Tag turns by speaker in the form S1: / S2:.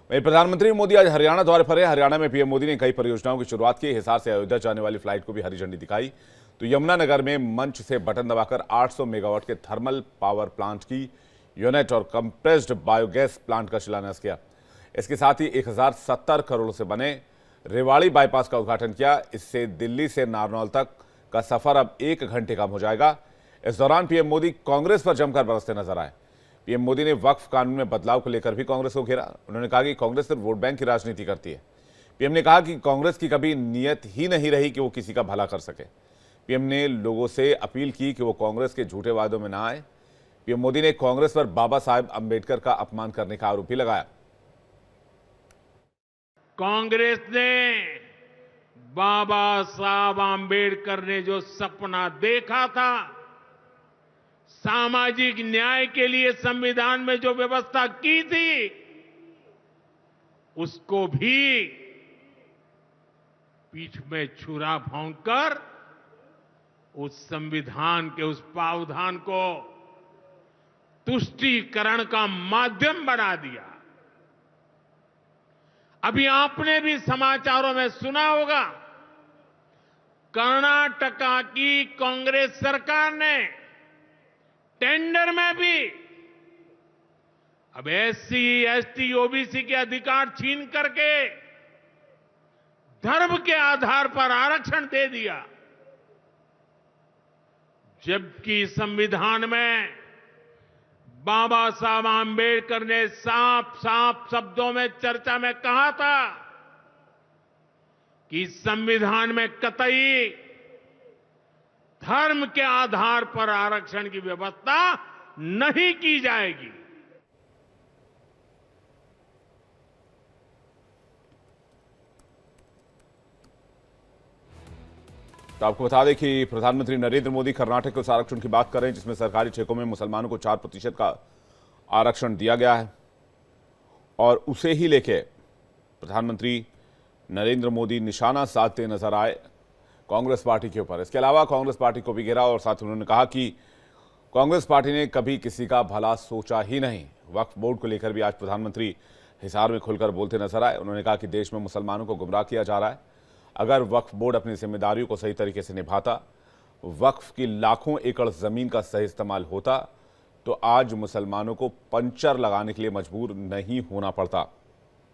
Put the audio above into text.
S1: वहीं प्रधानमंत्री मोदी आज हरियाणा दौरे पर है। हरियाणा में पीएम मोदी ने कई परियोजनाओं की शुरुआत की। हिसार से अयोध्या जाने वाली फ्लाइट को भी हरी झंडी दिखाई। तो यमुनानगर में मंच से बटन दबाकर 800 मेगावाट के थर्मल पावर प्लांट की यूनिट और कंप्रेस्ड बायोगैस प्लांट का शिलान्यास किया। इसके साथ ही 1070 करोड़ से बने रेवाड़ी बाईपास का उद्घाटन किया। इससे दिल्ली से नारनौल तक का सफर अब 1 घंटे कम हो जाएगा। इस दौरान पीएम मोदी कांग्रेस पर जमकर बरसते नजर आए। पीएम मोदी ने वक्फ कानून में बदलाव को लेकर भी कांग्रेस को घेरा। उन्होंने कहा कि कांग्रेस सिर्फ वोट बैंक की राजनीति करती है। पीएम ने कहा कि कांग्रेस की कभी नीयत ही नहीं रही कि वो किसी का भला कर सके। पीएम ने लोगों से अपील की कि वो कांग्रेस के झूठे वादों में ना आए। पीएम मोदी ने कांग्रेस पर बाबा साहेब अंबेडकर का अपमान करने का आरोप भी लगाया।
S2: कांग्रेस ने बाबा साहब आंबेडकर ने जो सपना देखा था, सामाजिक न्याय के लिए संविधान में जो व्यवस्था की थी, उसको भी पीठ में छुरा भोंककर उस संविधान के उस प्रावधान को तुष्टीकरण का माध्यम बना दिया। अभी आपने भी समाचारों में सुना होगा, कर्नाटका की कांग्रेस सरकार ने टेंडर में भी अब एससी, एसटी, ओबीसी के अधिकार छीन करके धर्म के आधार पर आरक्षण दे दिया। जबकि संविधान में बाबा साहब आंबेडकर ने साफ साफ शब्दों में चर्चा में कहा था कि संविधान में कतई धर्म के आधार पर आरक्षण की व्यवस्था नहीं की जाएगी।
S1: तो आपको बता दें कि प्रधानमंत्री नरेंद्र मोदी कर्नाटक के उस आरक्षण की बात कर रहे हैं जिसमें सरकारी ठेकों में मुसलमानों को 4% का आरक्षण दिया गया है और उसे ही लेके प्रधानमंत्री नरेंद्र मोदी निशाना साधते नजर आए कांग्रेस पार्टी के ऊपर। इसके अलावा कांग्रेस पार्टी को भी घेरा और साथ ही उन्होंने कहा कि कांग्रेस पार्टी ने कभी किसी का भला सोचा ही नहीं। वक्फ बोर्ड को लेकर भी आज प्रधानमंत्री हिसार में खुलकर बोलते नजर आए। उन्होंने कहा कि देश में मुसलमानों को गुमराह किया जा रहा है। अगर वक्फ बोर्ड अपनी जिम्मेदारियों को सही तरीके से निभाता, वक्फ की लाखों एकड़ जमीन का सही इस्तेमाल होता, तो आज मुसलमानों को पंचर लगाने के लिए मजबूर नहीं होना पड़ता।